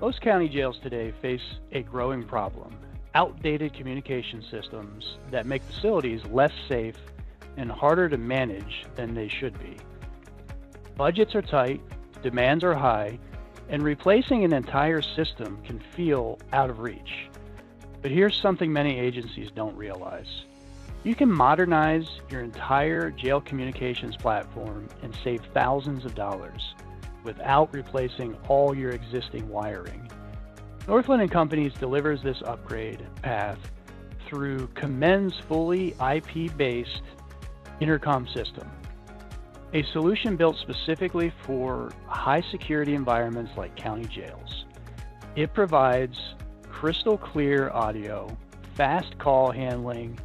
Most county jails today face a growing problem: outdated communication systems that make facilities less safe and harder to manage than they should be. Budgets are tight, demands are high, and replacing an entire system can feel out of reach. But here's something many agencies don't realize. You can modernize your entire jail communications platform and save thousands of dollars without replacing all your existing wiring. Northland Companies delivers this upgrade path through Commend's fully IP-based Intercom system, a solution built specifically for high-security environments like county jails. It provides crystal clear audio, fast call handling,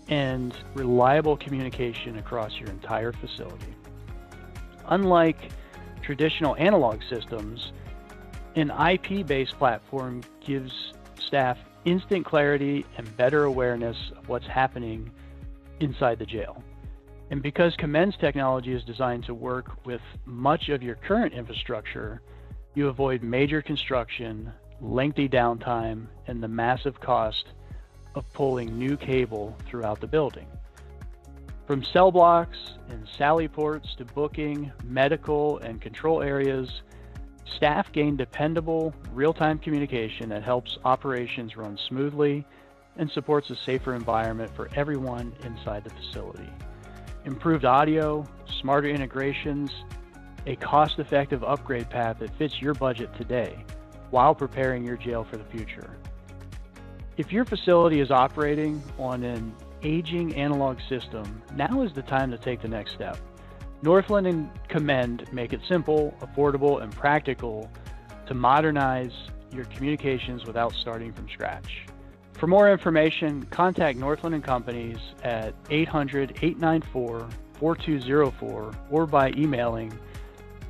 and reliable communication across your entire facility. Unlike traditional analog systems, an IP-based platform gives staff instant clarity and better awareness of what's happening inside the jail. And because Commend's technology is designed to work with much of your current infrastructure, you avoid major construction, lengthy downtime, and the massive cost of pulling new cable throughout the building. From cell blocks and sally ports to booking, medical, and control areas, staff gain dependable, real-time communication that helps operations run smoothly and supports a safer environment for everyone inside the facility. Improved audio, smarter integrations, a cost-effective upgrade path that fits your budget today while preparing your jail for the future. If your facility is operating on an aging analog system, now is the time to take the next step. Northland and Commend make it simple, affordable, and practical to modernize your communications without starting from scratch. For more information, contact Northland Companies at 800-894-4204 or by emailing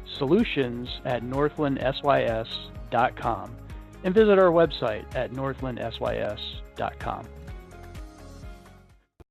solutions@northlandsys.com and visit our website at northlandsys.com.